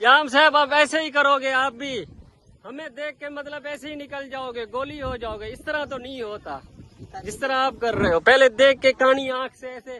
याम साहब आप ऐसे ही करोगे, आप भी हमें देख के मतलब ऐसे ही निकल जाओगे, गोली हो जाओगे। इस तरह तो नहीं होता जिस तरह आप कर रहे हो। पहले देख के कानी आंख से ऐसे।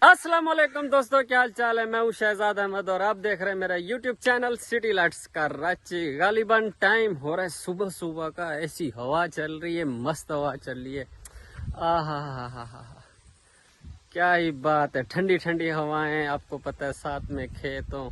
अस्सलाम वालेकुम दोस्तों, क्या हाल चाल है। मैं हूँ शहजाद अहमद और आप देख रहे हैं मेरा YouTube channel city lights Karachi. गालिबन टाइम हो रहा है सुबह सुबह का। ऐसी हवा चल रही है, मस्त हवा चल रही है। आहा, क्या ही बात है। ठंडी ठंडी हवाएं, आपको पता है, साथ में खेतों।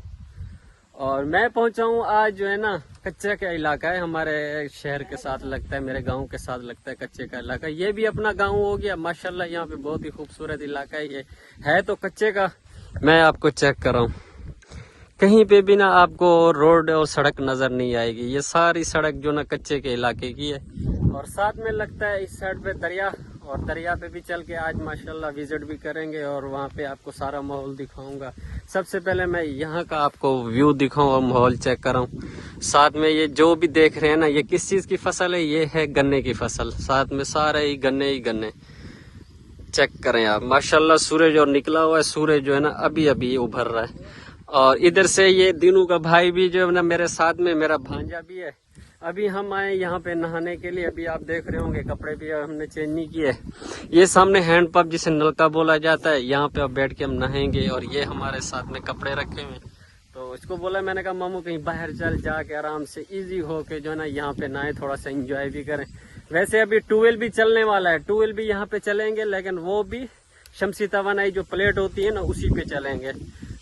और मैं पहुंचा हूँ आज जो है ना, कच्चे का इलाका है, हमारे शहर के साथ लगता है, मेरे गांव के साथ लगता है कच्चे का इलाका। ये भी अपना गांव हो गया माशाल्लाह। यहाँ पे बहुत ही खूबसूरत इलाका है। ये है तो कच्चे का। मैं आपको चेक कर रहा हूँ, कहीं पे भी ना आपको रोड और सड़क नजर नहीं आएगी। ये सारी सड़क जो ना कच्चे के इलाके की है। और साथ में लगता है इस साइड पे दरिया, और दरिया पे भी चल के आज माशाल्लाह विजिट भी करेंगे और वहाँ पे आपको सारा माहौल दिखाऊंगा। सबसे पहले मैं यहाँ का आपको व्यू दिखाऊं और माहौल चेक कराऊं। साथ में ये जो भी देख रहे हैं ना, ये किस चीज की फसल है, ये है गन्ने की फसल। साथ में सारे ही गन्ने चेक करें आप। माशाल्लाह सूरज और निकला हुआ है, सूरज जो है ना अभी अभी उभर रहा है। और इधर से ये दिनू का भाई भी जो है ना मेरे साथ में, मेरा भांजा भी है। अभी हम आए यहाँ पे नहाने के लिए। अभी आप देख रहे होंगे कपड़े भी हमने चेंज नहीं किए। ये सामने हैंडपंप जिसे नलका बोला जाता है, यहाँ पे अब बैठ के हम नहाएंगे। और ये हमारे साथ में कपड़े रखे हुए, तो इसको बोला, मैंने कहा मामू कहीं बाहर चल, जाके आराम से इजी हो के जो है ना यहाँ पे नहाए, थोड़ा सा एंजॉय भी करें। वैसे अभी ट्यूबवेल भी चलने वाला है, ट्यूबवेल भी यहाँ पे चलेंगे, लेकिन वो भी शमसी तवानाई जो प्लेट होती है ना उसी पे चलेंगे।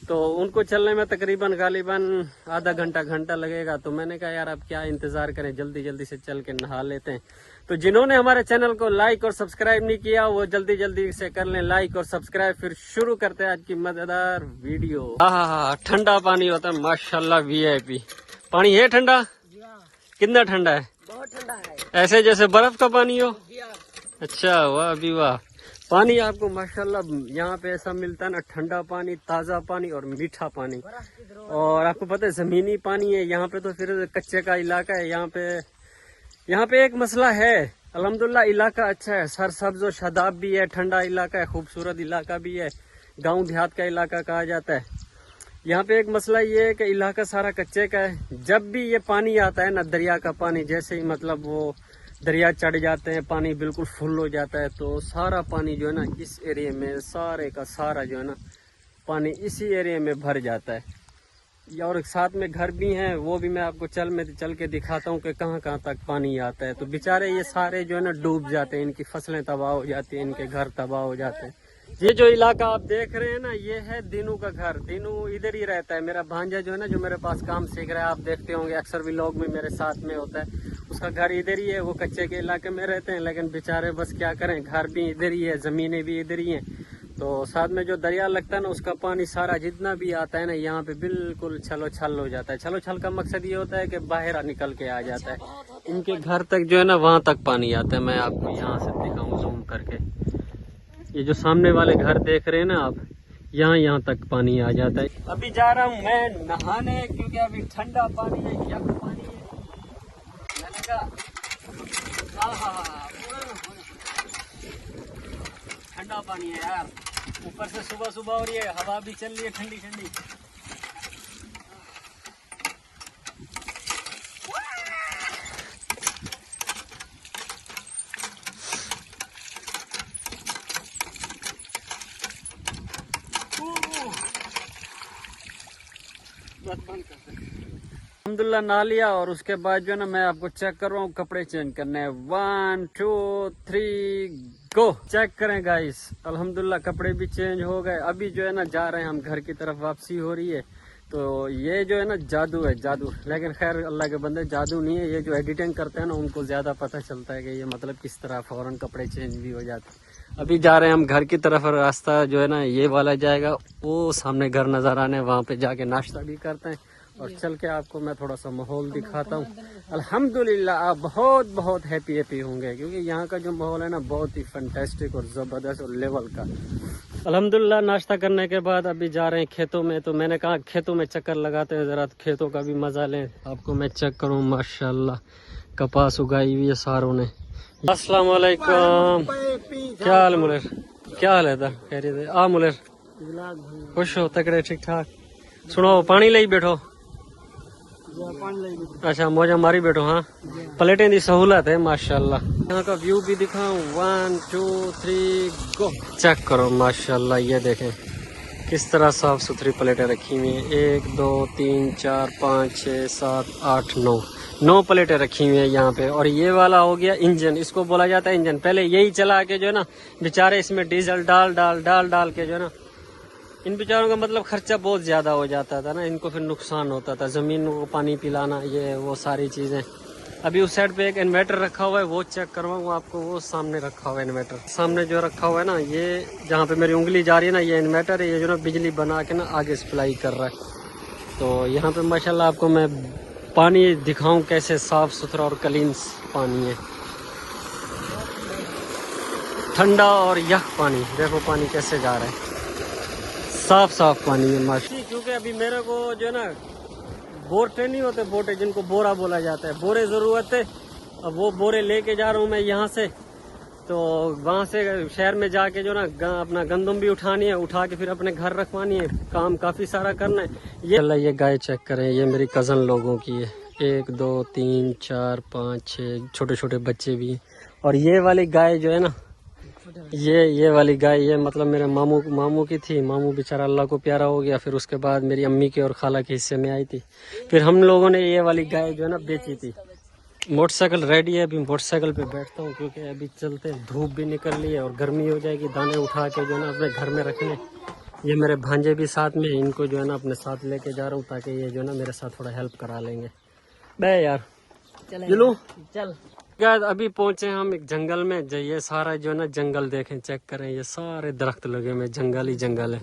तो उनको चलने में तकरीबन गालिबन आधा घंटा लगेगा। तो मैंने कहा यार अब क्या इंतजार करें, जल्दी जल्दी से चल के नहा लेते हैं। तो जिन्होंने हमारे चैनल को लाइक और सब्सक्राइब नहीं किया वो जल्दी जल्दी से कर लें लाइक और सब्सक्राइब। फिर शुरू करते हैं आज की मजेदार वीडियो। हाँ, ठंडा पानी होता है माशाल्लाह, वीआईपी पानी है। ठंडा कितना ठंडा है? बहुत ठंडा है, ऐसे जैसे बर्फ का पानी हो। अच्छा, वाह भी वाह। पानी आपको माशाल्लाह यहाँ पे ऐसा मिलता है ना, ठंडा पानी, ताज़ा पानी और मीठा पानी। और आपको पता है जमीनी पानी है यहाँ पे, तो फिर कच्चे का इलाका है। यहाँ पे एक मसला है, अल्हम्दुलिल्लाह इलाका अच्छा है, सरसब्ज और शादाब भी है, ठंडा इलाका है, खूबसूरत इलाका भी है, गाँव देहात का इलाका कहा जाता है। यहाँ पे एक मसला ये है कि इलाका सारा कच्चे का है। जब भी ये पानी आता है ना, दरिया का पानी, जैसे ही मतलब वो दरिया चढ़ जाते हैं, पानी बिल्कुल फुल हो जाता है, तो सारा पानी जो है ना इस एरिया में, सारे का सारा जो है ना पानी इसी एरिया में भर जाता है। और साथ में घर भी हैं, वो भी मैं आपको चल के दिखाता हूँ कि कहाँ कहाँ तक पानी आता है। तो बेचारे ये सारे जो है ना डूब जाते हैं, इनकी फसलें तबाह हो जाती हैं, इनके घर तबाह हो जाते हैं। ये जो इलाका आप देख रहे हैं ना, ये है दीनू का घर। दीनू इधर ही रहता है, मेरा भांजा जो है ना, जो मेरे पास काम सीख रहा है, आप देखते होंगे अक्सर व्लॉग में मेरे साथ में होता है। उसका घर इधर ही है, वो कच्चे के इलाके में रहते हैं, लेकिन बेचारे बस क्या करें, घर भी इधर ही है, जमीनें भी इधर ही हैं। तो साथ में जो दरिया लगता है ना, उसका पानी सारा जितना भी आता है ना, यहाँ पे बिल्कुल छलो छल हो जाता है। छलो छल का मकसद ये होता है कि बाहर निकल के आ जाता है। इनके घर तक जो है ना वहाँ तक पानी आता है। मैं आपको यहाँ से दिखाऊँ जूम करके। ये जो सामने वाले घर देख रहे हैं ना आप, यहाँ तक पानी आ जाता है। अभी जा रहा हूँ मैं नहाने, क्योंकि अभी ठंडा पानी है, यक पानी है। मैंने कहा ठंडा पानी है यार, ऊपर से सुबह सुबह और ये हवा भी चल रही है ठंडी ठंडी। अल्हम्दुलिल्लाह नहा लिया, और उसके बाद जो है ना मैं आपको चेक कर रहा हूँ, कपड़े चेंज करने हैं। 1 2 3 गो। चेक करें गाइस, अल्हम्दुलिल्लाह कपड़े भी चेंज हो गए। अभी जो है ना जा रहे हैं हम घर की तरफ, वापसी हो रही है। तो ये जो है ना जादू है, जादू। लेकिन खैर अल्लाह के बंदे जादू नहीं है, ये जो एडिटिंग करते हैं ना उनको ज्यादा पता चलता है कि ये मतलब किस तरह फौरन कपड़े चेंज भी हो जाते हैं। अभी जा रहे हैं हम घर की तरफ, और रास्ता जो है ना ये वाला जाएगा, वो सामने घर नजर आने, वहाँ पे जाके नाश्ता भी करते हैं और चल के आपको मैं थोड़ा सा माहौल दिखाता हूँ। अल्हम्दुलिल्लाह आप बहुत बहुत हैप्पी होंगे, क्योंकि यहाँ का जो माहौल है ना बहुत ही फैंटास्टिक और ज़बरदस्त और लेवल का। अल्हम्दुलिल्लाह नाश्ता करने के बाद अभी जा रहे हैं खेतों में। तो मैंने कहा खेतों में चक्कर लगाते हैं, ज़रा खेतों का भी मज़ा लें। आपको मैं चेक करूँ, माशाल्लाह कपास उगाई हुई है सारों ने। अस्सलाम वालेकुम, क्या हाल मुलेर? क्या हाल है था? खैरियत है? आ मुलेर खुश हो तकड़े ठीक ठाक। सुनो पानी ले बैठो। अच्छा मौजा मारी बैठो। हाँ प्लेटें दी सहूलत है माशाल्लाह। यहाँ का व्यू भी दिखाऊं। 1 2 3 गो। चेक करो माशाल्लाह, ये देखें किस तरह साफ सुथरी प्लेटें रखी हुई हैं। 1 2 3 4 5 6 7 8 9 प्लेटें रखी हुई हैं यहाँ पे। और ये वाला हो गया इंजन, इसको बोला जाता है इंजन। पहले यही चला के जो है ना बेचारे इसमें डीजल डाल के जो है ना, इन बेचारों का मतलब खर्चा बहुत ज़्यादा हो जाता था ना, इनको फिर नुकसान होता था, ज़मीन को पानी पिलाना, ये वो सारी चीज़ें। अभी उस साइड पे एक इन्वर्टर रखा हुआ है, वो चेक करवाऊँ आपको। वो सामने रखा हुआ है इन्वर्टर, सामने जो रखा हुआ है ना, ये जहाँ पे मेरी उंगली जा रही है ना, ये इन्वर्टर है। ये जो ना बिजली बना के ना आगे सप्लाई कर रहा है। तो यहाँ पे माशाल्लाह आपको मैं पानी दिखाऊँ कैसे साफ़ सुथरा और क्लीन पानी है, ठंडा और यह पानी। देखो पानी कैसे जा रहा है, साफ पानी है माशा। क्योंकि अभी मेरे को जो है ना बोटे नहीं होते, बोटे जिनको बोरा बोला जाता है, बोरे ज़रूरत है। अब वो बोरे लेके जा रहा हूँ मैं यहाँ से। तो वहाँ से शहर में जाके जो ना अपना गंदम भी उठानी है, उठा के फिर अपने घर रखवानी है। काम काफ़ी सारा करना है। ये गाय चेक करें, ये मेरी कज़न लोगों की है। 1 2 3 4 5 6 छोटे छोटे बच्चे भी हैं। और ये वाली गाय जो है ना, ये वाली गाय, ये मतलब मेरे मामू की थी। मामू बेचारा अल्लाह को प्यारा हो गया, फिर उसके बाद मेरी अम्मी के और खाला के हिस्से में आई थी। फिर हम लोगों ने ये वाली गाय जो है ना बेची थी। मोटरसाइकिल रेडी है, अभी मोटरसाइकिल पे बैठता हूँ क्योंकि अभी चलते धूप भी निकल रही है और गर्मी हो जाएगी। दाने उठा के जो है ना अपने घर में रखने। ये मेरे भांजे भी साथ में, इनको जो है ना अपने साथ लेके जा रहा हूँ ताकि ये जो है ना मेरे साथ थोड़ा हेल्प करा लेंगे। बे यार चलो चल। अभी पहुंचे हम एक जंगल में। ये सारा जो है ना जंगल देखें, चेक करें, ये सारे दरख्त लगे हुए, जंगल ही जंगल है।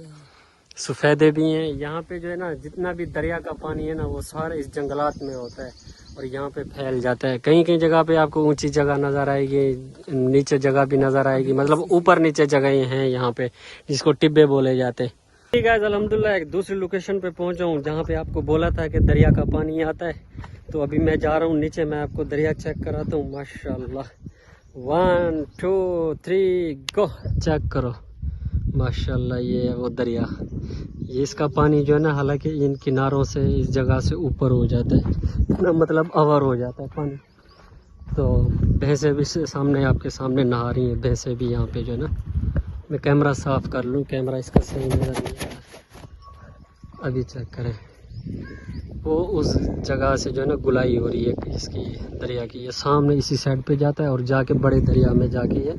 सफेदे भी हैं यहाँ पे। जो है ना जितना भी दरिया का पानी है ना, वो सारे इस जंगलात में होता है और यहाँ पे फैल जाता है। कहीं कहीं जगह पे आपको ऊंची जगह नजर आएगी, नीचे जगह भी नजर आएगी, मतलब ऊपर नीचे जगह हैं यहाँ पे, जिसको टिब्बे बोले जाते हैं। ठीक है, अल्हम्दुलिल्लाह एक दूसरी लोकेशन पे पहुंचा हूँ जहाँ पे आपको बोला था कि दरिया का पानी आता है। तो अभी मैं जा रहा हूँ नीचे, मैं आपको दरिया चेक कराता हूँ। माशाल्लाह 1 2 3 गो। चेक करो माशाल्लाह, ये है वो दरिया। ये इसका पानी जो है ना, हालांकि इन किनारों से इस जगह से ऊपर हो जाता है ना, मतलब अवर हो जाता है पानी। तो भैंसे भी सामने आपके सामने नहा रही हैं, भैंसे भी यहाँ पे जो है ना। मैं कैमरा साफ कर लूँ, कैमरा इसका सही नजर नहीं आ रहा। अभी चेक करें, वो उस जगह से जो है ना गुलाई हो रही है इसकी दरिया की। ये सामने इसी साइड पे जाता है और जाके बड़े दरिया में जाके ये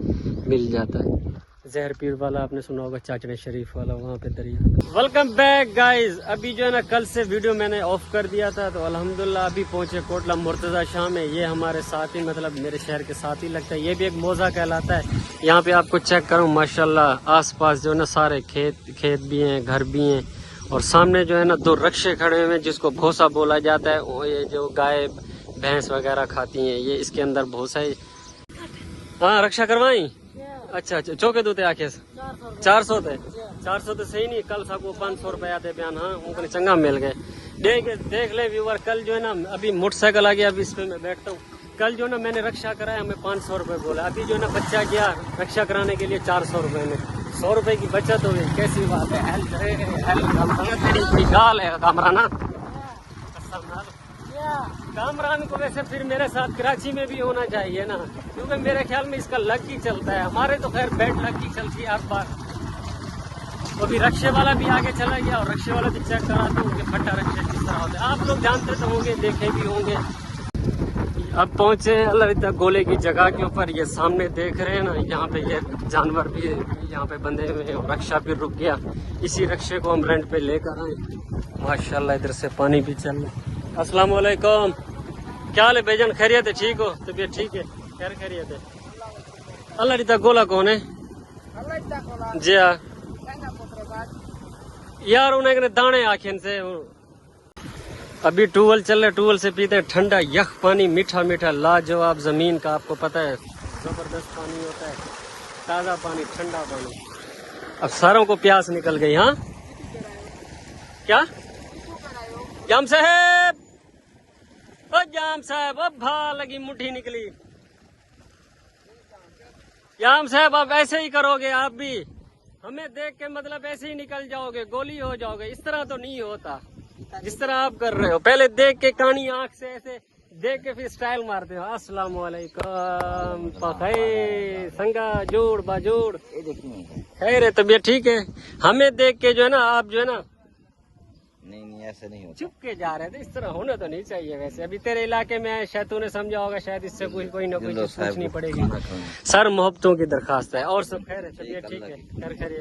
मिल जाता है। जहर पीर वाला आपने सुना होगा, चाचने शरीफ वाला, वहाँ पे दरिया। Welcome back guys. अभी जो है ना कल से वीडियो मैंने ऑफ कर दिया था, तो अल्हम्दुलिल्लाह अभी पहुंचे कोटला मुर्तज़ा शाह में। ये हमारे साथ ही, मतलब मेरे शहर के साथ ही लगता है। ये भी एक मौजा कहलाता है। यहाँ पे आपको चेक करूँ माशाल्लाह, आसपास जो है ना सारे खेत भी हैं, घर भी हैं। और सामने जो है ना 2 रक्शे खड़े हुए हैं जिसको भूसा बोला जाता है। वो ये जो गाय भैंस वगैरह खाती हैं, ये इसके अंदर भूसा है। हाँ रक्षा करवाई। अच्छा चौके दूते आखे 400 थे। 400 तो सही नहीं, कल सबको 500 रुपया दे बयान। हाँ उनको चंगा मिल गए। देख ले व्यूवर, कल जो है ना अभी मोटरसाइकिल आ गया, अभी इस पे मैं बैठता हूँ। कल जो है ना मैंने रक्षा कराया, हमें 500 रुपये बोला। अभी जो है ना बच्चा गया रक्षा कराने के लिए 400 रुपये में, 100 रुपये की बचत हो गई। कैसी बात है, गाल है कामराना। कामरान को वैसे फिर मेरे साथ कराची में भी होना चाहिए ना, क्योंकि मेरे ख्याल में इसका लक ही चलता है। हमारे तो खैर बैड लक ही चलती है हर बार। तो अभी रक्शे वाला भी आगे चला गया और रक्शे वाला भी चेक कराते होंगे फट्टा रक्शे किस तरह होते हैं। आप लोग जानते तो होंगे, देखे भी होंगे। अब पहुंचे अल्लाह गोले की जगह के ऊपर। ये सामने देख रहे हैं ना, यहाँ पे ये जानवर भी यहाँ पे बंधे हुए हैं। रक्षा भी रुक गया, इसी रक्शे को हम रेंट पे लेकर आए। माशाल्लाह इधर से पानी भी चल रहा है। अस्सलाम वालेकुम, क्या हाल है बेजन? खैरियत है? ठीक हो? तबीयत ठीक है? खैर खैरियत है। अल्लाह रिता गोला कौन है? जी हाँ यार, उन्हें दाने आखिन से। अभी टूवल चल रहे, टूवल से पीते हैं ठंडा यख पानी, मीठा मीठा लाजवाब। जमीन का आपको पता है जबरदस्त पानी होता है, ताजा पानी, ठंडा पानी। अब सारों को प्यास निकल गई। हाँ क्या जाम साहब, ओ जाम साहब, अब भा लगी मुट्ठी निकली। जाम साहब अब ऐसे ही करोगे आप भी? हमें देख के मतलब ऐसे ही निकल जाओगे, गोली हो जाओगे, इस तरह तो नहीं होता जिस तरह आप कर रहे हो। पहले देख के कानी आंख से ऐसे देख के फिर स्टाइल मारते हो। अस्सलाम वालेकुम पखई संगा जोड़ बाजोड़ खैर है, तबीयत ठीक है। हमें देख के जो है ना आप जो है ना नहीं ऐसे नहीं होता। चुप के जा रहे थे, इस तरह होना तो नहीं चाहिए। वैसे अभी तेरे इलाके में शायद तूने समझा होगा, शायद इससे कोई ना कोई चीज पूछनी पड़ेगी। सर मोहब्बतों की दरखास्त है और सब खैर है, चलिए ठीक है, खैर।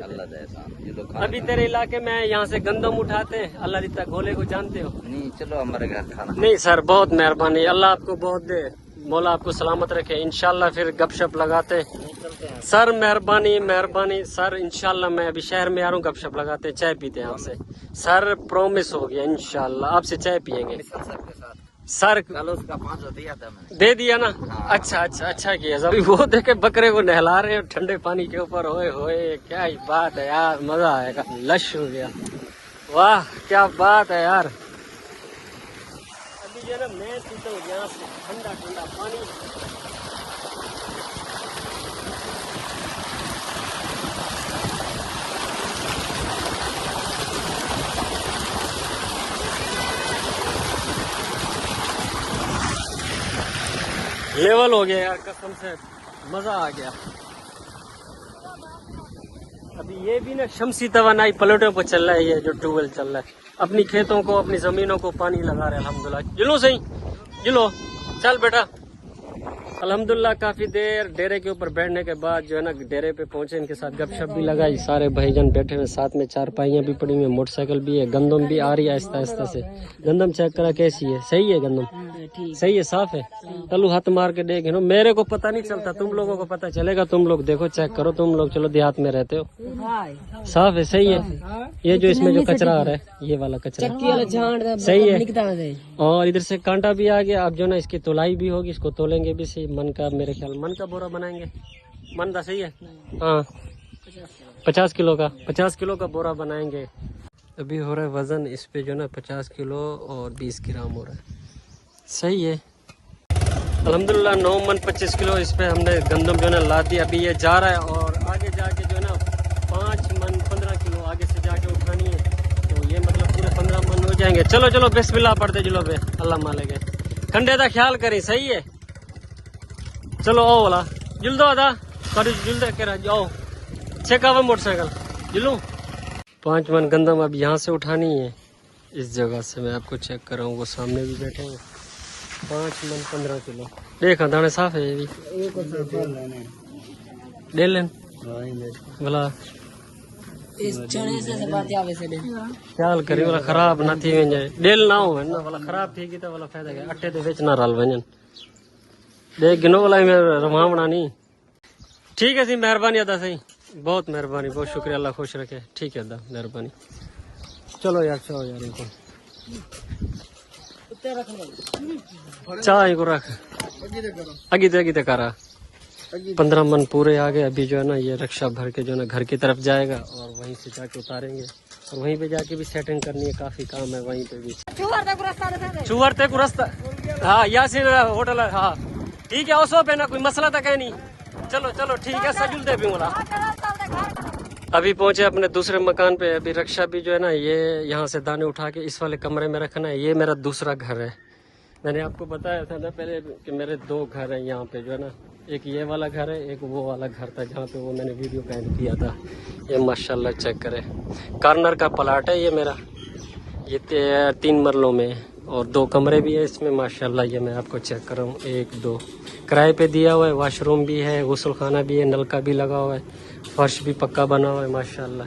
अभी तेरे इलाके में यहाँ से गंदम उठाते हैं, अल्लाह दिता घोले को जानते हो? नहीं चलो हमारे घर खाना। नहीं सर, बहुत मेहरबानी, अल्लाह आपको बहुत दे, मौला आपको सलामत रखे। इंशाल्लाह फिर गपशप लगाते सर, मेहरबानी सर। इंशाल्लाह मैं अभी शहर में आ रहा हूँ, गपशप लगाते, चाय पीते हैं आपसे सर, प्रॉमिस हो गया इंशाल्लाह आपसे चाय पियेंगे सर। उसका 500 दिया था मैंने। दे दिया ना? अच्छा किया। अभी वो देखे बकरे को नहला रहे हो ठंडे पानी के ऊपर, होए होए क्या ही बात है यार, मजा आएगा, लश हो गया, वाह क्या बात है यार। अभी जो ना मैं पीता हूँ यहाँ से ठंडा पानी। लेवल हो गया यार, कसम से मजा आ गया। अभी ये भी ना शमसी तवानाई प्लेटों पर चल रहा है, ये जो ट्यूबवेल चल रहा है, अपनी खेतों को अपनी जमीनों को पानी लगा रहे हैं अल्हम्दुलिल्लाह। जिलो सही जिलो, चल बेटा। अल्हम्दुलिल्लाह काफी देर डेरे के ऊपर बैठने के बाद जो है ना डेरे पे पहुंचे, इनके साथ गपशप भी लगाई, सारे भाईजान बैठे हुए, साथ में चारपाइयां भी पड़ी हुई, मोटरसाइकिल भी है, गंदम भी आ रही है आहिस्ता से। गंदम चेक करा कैसी है, सही है गंदम, सही है, साफ है। चलो हाथ मार के देख लो, मेरे को पता नहीं चलता, तुम लोगों को पता चलेगा, तुम लोग देखो चेक करो, तुम लोग चलो देहात में रहते हो, साफ है, सही है। ये जो इसमें जो कचरा आ रहा है, ये वाला कचरा सही है, और इधर से कांटा भी आ गया। अब जो ना इसकी तोलाई भी होगी, इसको तोलेंगे भी सही। मन का, मेरे ख्याल मन का बोरा बनाएंगे, मन का सही है, हाँ 50 किलो का बोरा बनाएंगे। अभी हो रहा है वजन इस पे जो ना 50 किलो और 20 ग्राम हो रहा है, सही है अल्हम्दुलिल्लाह। 9 मन 25 किलो इस पे हमने गंदम जो है ना ला दी। अभी ये जा रहा है और आगे जाके जो है ना 5 मन 15 किलो आगे से जाके उठानी है, तो ये मतलब पूरे 15 मन हो जाएंगे। चलो बिस्मिल्लाह पढ़ते चलो बे, अल्लाह मालेगे, कंडे का ख्याल करें, सही है। चलो आओ वाला जुल दो आधा कर जुल दे के जाओ, चेक आवा मोटरसाइकिल जुलू। 5 मन गंदम अब यहाँ से उठानी है, इस जगह से मैं आपको चेक कर रहा हूँ, वो सामने भी बैठे हैं। 5 मन 15 किलो देखा, दाने साफ है ये भी, डेल लेन बोला ख्याल करी वाला खराब ना थी वंजे, डेल ना हो ना वाला खराब थी तो वाला फायदा है, अट्टे तो बेचना रल वंजन देख गिनो वाला में रमावना नहीं। ठीक है सी, मेहरबानी अदा सही, बहुत मेहरबानी, बहुत शुक्रिया, अल्लाह खुश रखे। ठीक है अदा, मेहरबानी। चलो यार इनको चाय को रख अगी करा। 15 मन पूरे आ गए। अभी जो है ना ये रिक्शा भर के जो है ना घर की तरफ जाएगा और वहीं से जाके उतारेंगे, और वहीं पे जाके भी सेटिंग करनी है, काफी काम है वहीं पे भी। चुवरते को रास्ता, हाँ यासीन होटल है, हाँ ठीक है, उसो पे ना कोई मसला तक है नहीं। चलो ठीक है, सजुल दे भी बोला। अभी पहुंचे अपने दूसरे मकान पे। अभी रिक्शा भी जो है ना ये यहाँ से दाने उठा के इस वाले कमरे में रखना है। ये मेरा दूसरा घर है, मैंने आपको बताया था ना पहले कि मेरे 2 घर हैं यहाँ पे जो है ना, एक ये वाला घर है, एक वो वाला घर था जहाँ पे वो मैंने वीडियो कैद किया था। ये माशाल्लाह चेक करें, कॉर्नर का प्लाट है ये मेरा, ये 3 मरलों में, और 2 कमरे भी है इसमें माशाल्लाह। ये मैं आपको चेक कर रहा हूँ, 1 2 किराए पे दिया हुआ है, वॉशरूम भी है, गुस्ल खाना भी है, नलका भी लगा हुआ है, फर्श भी पक्का बना हुआ है माशाल्लाह।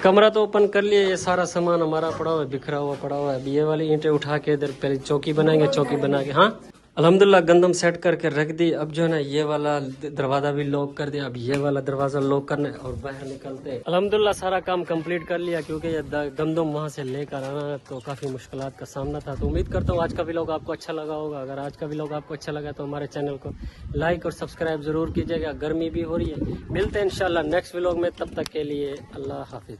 कमरा तो ओपन कर लिए, ये सारा सामान हमारा पड़ा हुआ है, बिखरा हुआ पड़ा हुआ है। अब ये वाली ईंटें उठा के इधर पहले चौकी बनाएंगे, चौकी बना के हाँ अल्हम्दुलिल्लाह गंदम सेट करके रख दी। अब जो है ना ये वाला दरवाजा भी लॉक कर दिया, अब ये वाला दरवाजा लॉक करना है और बाहर निकलते हैं। अल्हम्दुलिल्लाह सारा काम कंप्लीट कर लिया, क्योंकि ये गंदम वहां से लेकर आना तो काफी मुश्किलात का सामना था। तो उम्मीद करता हूँ आज का व्लॉग आपको अच्छा लगा होगा। अगर आज का व्लॉग आपको अच्छा लगा तो हमारे चैनल को लाइक और सब्सक्राइब जरूर कीजिएगा। गर्मी भी हो रही है, मिलते हैं इंशाल्लाह नेक्स्ट व्लॉग में, तब तक के लिए अल्लाह हाफिज।